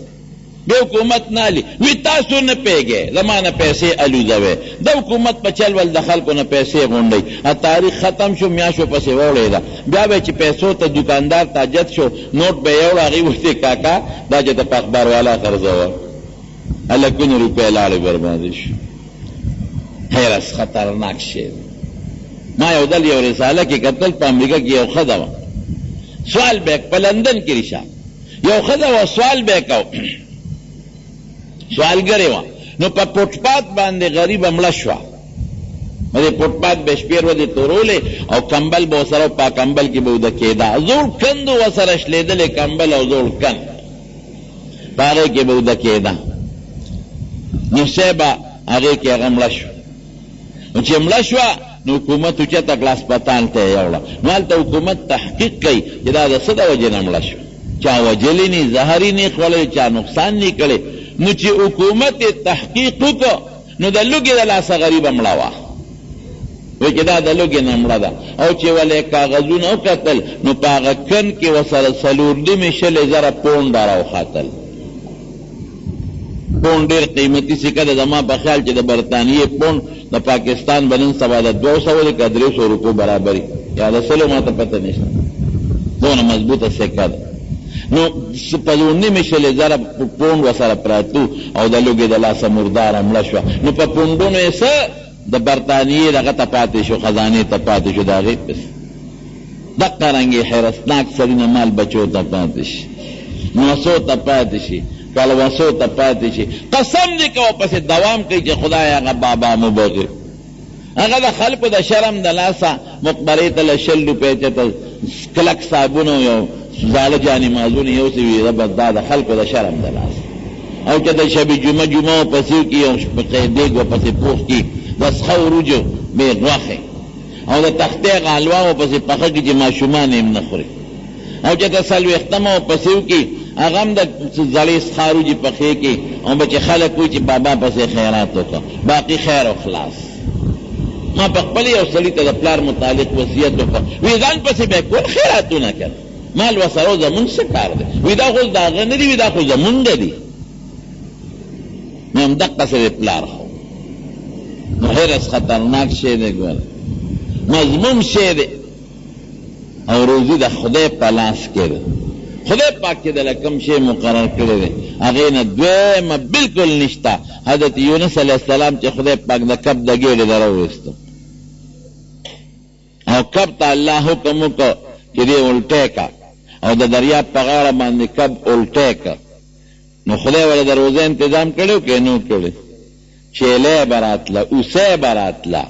بیا حکومت نالي وی تاسو نه پیږئ زمانه پیسې الوزوئ، د حکومت په چل ول د خلکو نه پیسې غونډئ. تاریخ ختم شو، میاشو پسې وړېده. بیا به چې پیسو ته دکاندار تاجت شو، نوټ به یې وړ، هغې ورته کاکا دا چې ته په اخبار والا خرڅوه، لکونه روپۍ لاړې بربادې شو. حیرس خطرناک شی. ما یو دل یو رساله کې کتل، په امریکا کې یو ښځه وه، سوال به په لندن کې ریشه یو ښځه وه، سوال به کو سوالګرې وه، نو په پټپات باندې غریبه مړه شوه. دې پټپات به شپې ورځې تورولې او کمبل به ورسره په کمبل کې به وده کېده، زوړ کند ورسره شلېدلې کمبل او زوړ کند په هغې کې به وده کېده. نو سی به هغې کې هغه مړه شو. نو چې مړه شوه نو حکومت اوچته کړه هسپتال ته یې یوړه. نو هلته حکومت تحقیق کوي چې دا د څه د وجې نه مړه شوه، چا وجلې نه، زهر یې نه خوړلی، چا نقصان نه کړی. نو چې حکومت تحقیق وکړه نو د لوږې د لاسه غریبه مړه وه، وایي چې دا د لوږې نه مړه ده. او چې ولې کاغذونه وکتل نو په هغه کن کې ورسره 4.5 پونډه راوخاتل. پونډ ډېر قیمتي سکه ده، زما په خیال چې د برطانیې پونډ د پاکستان به نن سبا د 200 دی که 300 روپو برابري یا د 100 ما ته پته نشته، دونه مضبوطه سکه ده. نو په 2.5 پونډ ورسره پراتو او د لوږې د لاسه مرداره مړه شوه. نو په پونډونو یې څه د برطانیې دغه ته پاتې شو، خزانې ته پاتې شو، د هغې پسې دقه رنګې حیرسناک سړي نه مال بچو ته پاتې شي، نوسو ته پاتې شي، کلوسو ته پاتې شي. قسم دې کوه پسې دوام کوي چې خدای هغه بابا مو بغي، هغه د خلکو د شرم د لاسه مقبرې ته له 20 روپۍ چېته کلک صابون او یو زاړه جانمازونه یو څه وي، دا د خلکو د شرم د لاسه. او چې د شب جمعه ورپسې وکړي او دیګ ورپسې پوخ کړي، د سخه وروجو بې غوښې او د تختې هغه حلوا ورپسې پخه کړي چې ماشومان یې هم نه خوري. او چې د 40 ورپسې وکړي، هغه هم د زړې سخه وروجې پخې کړي، او به چې خلک وایي چې بابا پسې خیرات وکړه، باقي خیر او خلاص. ما په خپل یو سړي ته د پلار متعلق وصیت وکړ، وی ځان پسې به کول خیراتونه کړ، مال وسره زمونږ څه کار دی؟ وی دا خو د هغه نه دي، وی دا خو زمونږ دي. نو همدقسې د پلار خو نو حرص خطرناک شی دی، ګوره مضموم شی دی، او روزي د خدای په لاس کې ده. خدای پاک چې دله کوم شی مقرر کړی دی هغې نه دویمه بلکل نشته. حضرت یونس علیه السلام چې خدای پاک د کب د ګېډې د راوویسته او کب ته الله حکم وکړ چې دې الټی که، او د دریاب په غاړه باندې کب الټی که. نو خدای ولې د روزه انتظام کړی که نو کړی؟ چیلی به راتله، اوسی به راتله،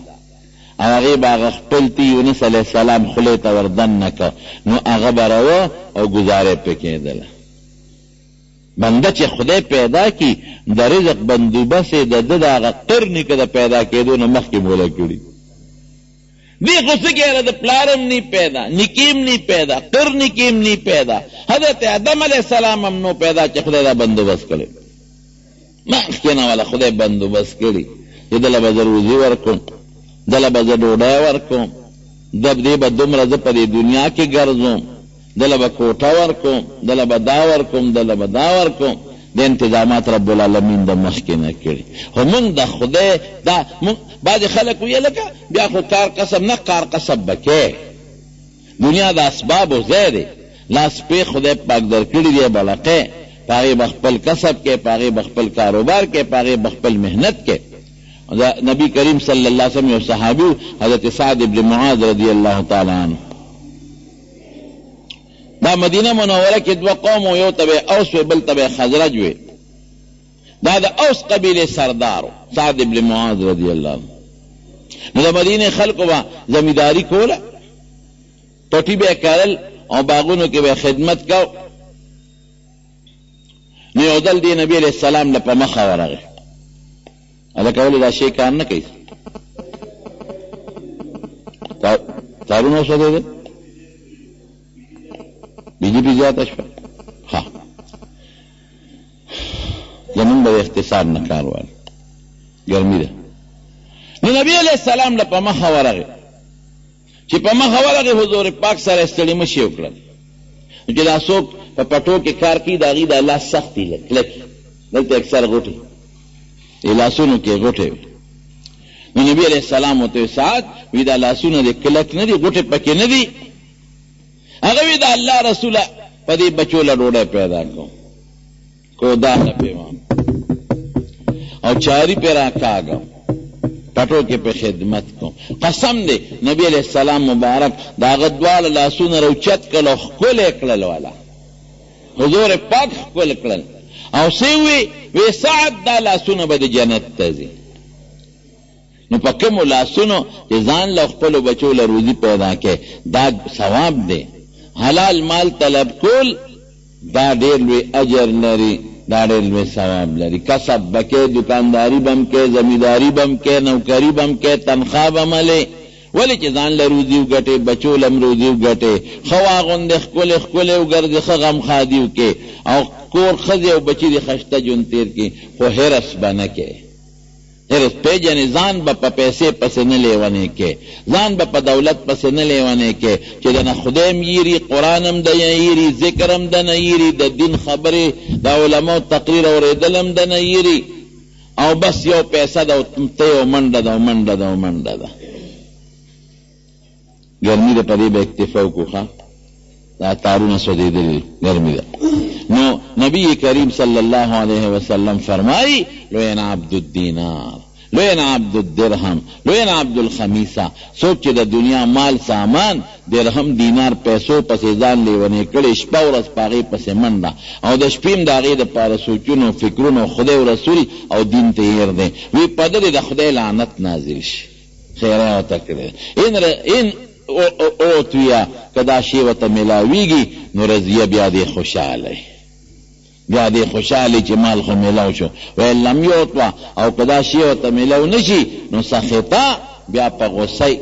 او هغې به هغه خپل تی یونس علیه السلام خولې ته وردن نه که، نو هغه به روه او ګزارې پې کېدله. بنده چې خدای پیدا کی د رزق بندوبست یې د ده د هغه قرنې که د پیدا کېدو نه مخکې موله کړي. دی خو څه کېره د پلارم نی پیدا، نکیم نی پیدا، قرنې کیم نی پیدا، حضرت آدم علیه السلام هم نو پیدا چې خدای دا بندوبست کړی. مخکې نه والا خدای بندوبست کړي. چې دله به زه روزي ورکوم، دله به زه ډوډۍ ورکوم، دې به دومره زه په دې دنیا کې ګرځوم، دله به کوټه ورکوم، دله به دا ورکوم، دله به دا ورکوم. د انتظامات رب العالمین د مخکې نه کړي. خو مونږ د خدای دا بعضې خلک ویې لکه بیا خو کار قسب نه، کار قسب به کې. دنیا د اسبابو ځای دی، لاس پې خدای پاک در کړي دی بلقې، په هغې به خپل کسب کې، په هغې به خپل کاروبار کې، په هغې به خپل محنت کې. نبی کریم صلی اللہ علیہ وسلم یو صحابی حضرت سعد ابن معاذ رضی اللہ تعالی عنہ، دا مدینه منوره کې دوه قوم یو تبع اوس و بل تبع خزرج وي. دا د اوس قبیله سردارو سعد ابن معاذ رضی الله عنه. نو د مدینه خلکو به زمینداری کوله، پټي به کرل او باغونو کې به خدمت کو. نو یو ځل دی نبی علیہ السلام له په مخه ورغی، هلکه ولې دا شی کار نه کوي؟ تارونه وسوځېدل، بجلی پی زیاده شوه. ها زمون به اختصار نه کار وال ګرمي ده. نو نبی علیہ السلام له په مخه ورغی، چې په مخه ورغی حضور پاک سره ستړي مشي وکړل. چې دا څوک په پټو کې کار کوي د هغې د الله سختي کلکې، دلته اکثر غوټې لاسونو کې غوټې وي. نو نبی علیہ السلام ورته وی سعد وی دا لاسونه دې کلک نه دي، غوټې پکې نه دي. هغه وی دا الله رسوله په دې بچو له ډوډۍ پیدا کوم، کودا نه پیوام او چاری پې راکاږم، پټو کې په خدمت کوم. قسم دی نبی علیہ السلام مبارک دا هغه دواړه لاسونه راوچت کړل او ښکلې کړل، والا حضور پاک ښکل کړل. او سی وی سعد دا لاسونه به د جنت ته ځي. نو په کومو لاسونو چې ځان له خپلو بچو له روزي پیدا کې، دا ثواب دی. حلال مال طلب کول دا ډېر لوی اجر لري، دا ډېر لوی ثواب لري. کسب به کې، دکانداري به هم کې، زمینداري به هم کې، نوکري به هم کې، تنخوا به ملې. ولې چې ځان له روزي وګټې، بچو له هم روزي وګټې، ښه واغوندې، ښکلې ښکلې وګرځې، ښه غمخادي وکړې او کور ښځې او بچي دې خشته ژوند تېر کړي. خو حرص به نه کې، حرص پیژنې، ځان به په پیسې پسې نه لیونې کې، ځان به په دولت پسې نه لیونې کې، چې د نه خدای هم یېري، قرآن هم د نه یېري، ذکر هم د نه یېري، د دین خبرې د علماو تقریر اورېدل هم د نه یېري، او بس یو پیسه ده او ته یو منډه ده او منډه ده او منډه ده. ګرمي ده، په دې به اکتفا وکړو. ښه دا تارونه سوځېدلي، ګرمي ده. نو نبی کریم صلی اللہ علیہ وسلم فرمائی لوین عبد الدینار، لوین عبد الدرہم، لوین عبد الخمیسہ. سوچ چې د دنیا مال سامان درهم دینار پیسو پسې ځان لیونې کړې، شپه ورځ په هغې پسې منډه، او د شپې هم د هغې دپاره سوچونو فکرونو خدای او رسول او دین ته هېر دی. وی په دې د خدای لعنت نازل شي. خیره ورته کړې ان اوتویا که دا شی ورته میلاویږي نو رضیه بیا دې خوشحاله، بیا دې خوشحالي چې مال خو میلاو شو. ویل لم یوتوا، او که دا شی ورته میلاو نشي نو سخطه، بیا په غصه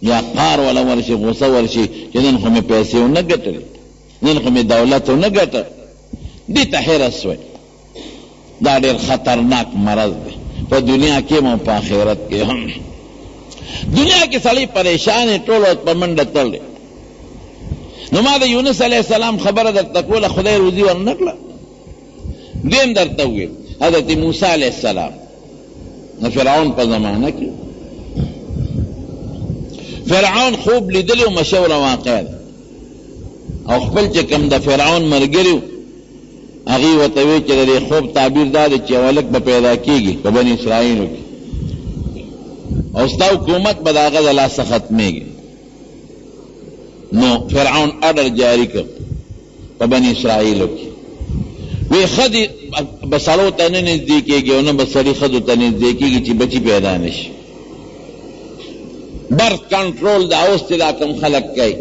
یا قار ولا ورشي، غصه ورشي چې نن خو مې پیسې ونه ګټلې، نن خو مې دولت ونه ګټه. دې ته حرص وایي. دا ډېر خطرناک مرض دی په دنیا کې هم په آخرت کې هم. دنیا کې سړی پریشان دی، ټول وخت په منډه تل دی. نو ما د یونس علیہ السلام خبره درته کوله، خدای روزي ورنه کړه. دیم درته وویل حضرت موسی علیہ السلام د فرعون په زمانه کې، فرعون خوب لیدلی و مشهوره واقع ده، او خپل چې کوم د فرعون ملګري و هغې ورته ویل چې د دې خوب تعبیر دا دی چې یو هلک به پیدا کېږي په بني اسرائیلو کې، او ستا حکومت به د هغه د لاسه ختمېږي. نو فرعون اډر جاری کړ په بني اسرائیلو کې، وی ښځې به سړو ته نه نږدې کېږي او نه به سړي ښځو ته نږدې کېږي چې بچي پیدا نه شي. برث کنټرول دا اوس چې دا کوم خلک کوي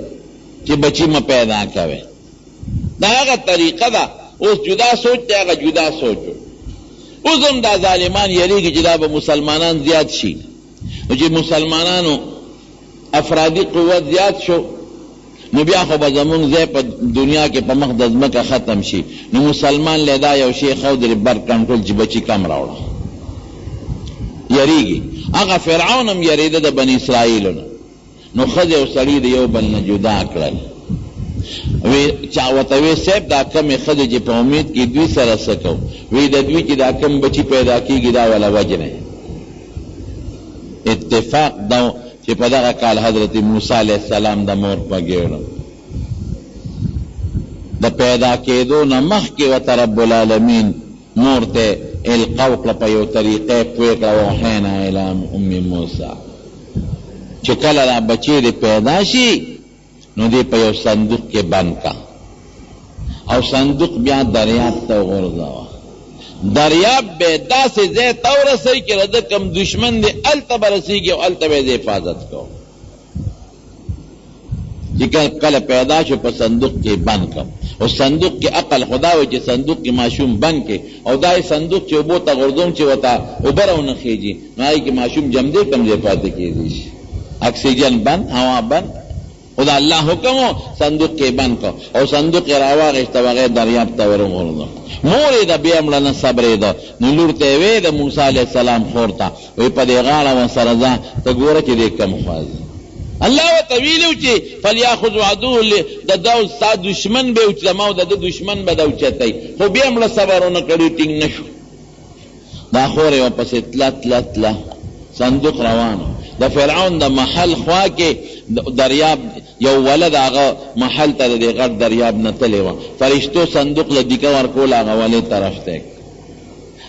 چې بچي مه پیدا کوي، دا هغه طریقه ده. اوس جدا سوچ دی، هغه جدا سوچ. اوس هم دا ظالمان یریږي چې دا به مسلمانان زیات شي. نو چې مسلمانانو افرادي قوت زیات شو نو بیا خو به زمونږ ځای په دنیا کې په مخ د ځمکه ختم شي. نو مسلمان لی دا یو شی ښودلی بر کنټرول چې بچي کم راوړه، یریږي. هغه فرعون هم یریده د بني اسرائیلو نه. نو ښځې او سړي د یو بل نه جدا کړل. چا ورته وی صاحب دا کمې ښځې چې په امید کې دوی سره څه کوو؟ وی د دوی چې دا کم بچي پیدا کېږي دا وله وجنئ. اتفاق دا چې په دغه کال حضرت موسی علیه السلام د مور په ګېډه د پیدا کېدو نه مخکې ورته رب العالمین مور ته القا وکړه په یو طریقې پوه کړه ووحینا الی ام موسی چې کله دا بچی دې پیدا شي نو دې په یو صندوق کې بند کا او صندوق بیا دریاب ته وغورځوه. دریاب به داسې ځای ته ورسوي چې د کوم دشمن دی هلته به رسېږي او هلته به یې حفاظت کوو. چې کله پیدا شو په صندوق کې بند کړ او صندوق کې عقل خدا وی چې صندوق کې ماشوم بند کې او دا صندوق چې اوبو ته غورځوم چې ورته اوبه راونه خېږي نو هغې کې ماشوم جمدې کم ځای پاتې کېدی شي. اکسیجن بند، هوا بند، خدا الله حکم و صندوق کې بند کړ او صندوق یې راواغېسته هغې دریاب ته ورغورځو. مور یې د بیا مړه نه صبرېده. نو لور ته یې وې د موسی علیه السلام خور ته وایي په دې غاړه ورسره ځه ته ګوره چې دې کم خوا ځي. الله ورته ویلي و چې فلیاخذ عدو د ده ستا دشمن به و چې زما او د ده دشمن به ده اوچتی خو بیا مړه صبر ونه کړي ټینګ نه شو. دا خور یې ورپسې تله تله تله صندوق روانو د فرعون د محل خوا کې دریاب یو ولد هغه محل ته د دې غټ دریاب نه تللی وه. فرشتو صندوق له دیکه ورکول هغه ولې طرف ته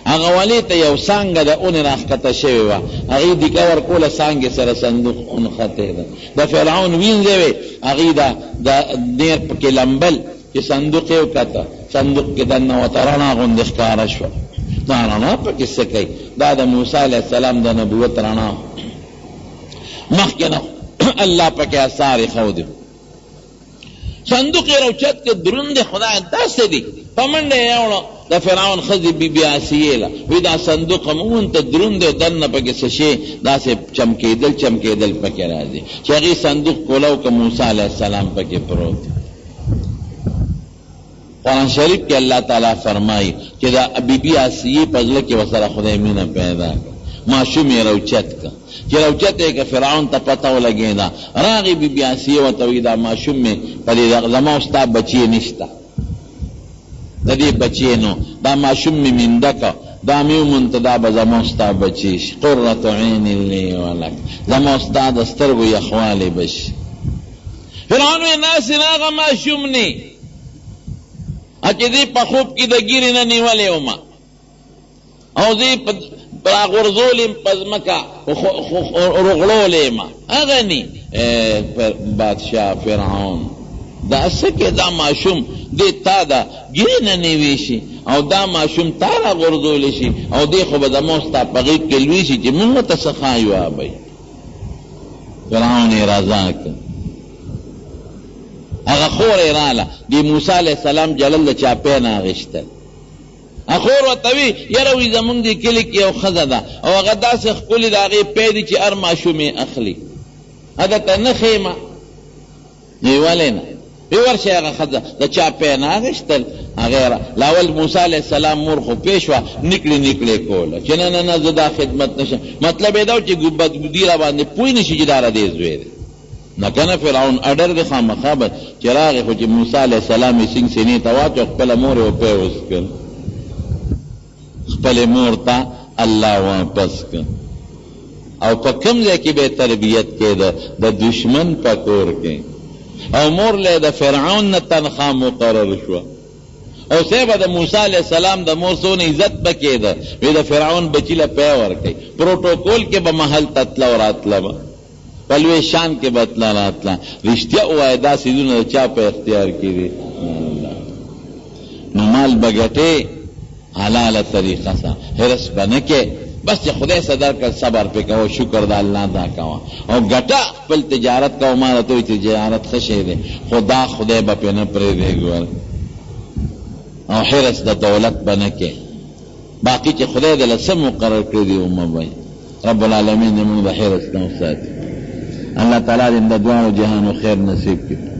هغه ولې ته یو څانګه د اونې راښکته شوې وه هغې دیکه ورکوله څانګې سره صندوق اونښتی ده. د فرعون وینځې وې هغې د نیر پکې لمبل چې صندوق یې وکته صندوق کې دننه ورته رڼا غوندې ښکاره شوه. دا رڼا پکې څه کوي؟ دا د موسی علیه السلام د نبوت رڼا مخکې نه الله پکې اثار یې ښودي. صندوق یې راوچت که دروند دی خدای داسې دی په منډه یې یوړه د فرعون ښځې بیبي آسیې له وی دا صندوق همون ته دروند دی دننه پکې څه شی داسې چمکېدل پکې راځي چې هغې صندوق کولو که موسی علیه السلام پکې پروت دی. قرآن شریف کې الله تعالی فرمایي چې دا بیبي آسیې په زړه کې ورسره خدای مینه پیدا کړه. ماشوم یې راوچت کړه چې راوچت یې که فرعون ته پته ولګېده راغې بیبي آسیې ورته وایي دا ماشوم مې په دې زما او ستا بچی نشته د دې بچی نو دا ماشوم مې مینده که دا مې ومونته دا به زما او ستا بچی شي قرة عین لی ولک زما او ستا د سترګو یخوالی به شي. فرعون وایي ناسې نه هغه ماشوم نه چې دې په خوب کې د ګیرې نه نیولی ومه او دې راغورځول یم په ځمکه رغړول یم هغه نی بادشاه فرعون دا څه کې دا ماشوم دې تا د ګیرې نه نیوی شي او دا ماشوم تا راغورځولی شي او دې خو به زما ستا په غېږ کې لوی شي چې موږ ورته څه ښایو ابی. فرعون یې رضا کړ. هغه خور یې راله د موسی علیه السلام جلل د چاپی نه اخېستل. خور ورته وي یاره وي زمونږ دې کلي کې یو ښځه ده او هغه داسې ښکلې د هغې پی دي چې هر ماشوم یې اخلي هغه ته نه ښېمه. وی ولې نه؟ وی ورشئ هغه ښځه د چا پی نه اخېستل هغې لاول موسی علیه السلام مور خو پې شوه نکړې کوله چې نه نه نه زه دا خدمت نشم. مطلب یې دا و چې بدګودي را باندې پوه نه شي چې دا ردې زوی دی نه که نه فرعون اډر دی خامخا به چې راغې خو چې موسی علیه السلام یې سینګ سینې ته واچو خپله مور یې ورپی وسکل خپل مور ته الله واپس کړ او په کوم ځای کې به تربیت کېده د دشمن په کور کې او مور له د فرعون نه تنخوا مقرر شوه او سیبه د موسی علیه السلام د مور څونه عزت به کېده وی د فرعون بچي له پی ورکوي پروټوکول کې به محل ته تله او راتله به په لوی شان کې به تله راتله. رښتیا ووایه دا څیزونه د چا په اختیار کې دي نو مال به ګټې حلاله طریقه سره حرص به نه کې بس چې خدای صدر کړ صبر پې کوه شکر د الله ادا کوه او ګټه خپل تجارت کوه ما راته وایي تجارت ښه شی دی خو دا خدای به پې نه پرېږدی ګوره او حرص د دولت به نه کې باقي چې خدای دله څه مقرر کړي دي ومه به رب العالمین زموږ د حرص نه وساتي. الله تعالی دې د دواړو جهانو خیر نصیب کړي.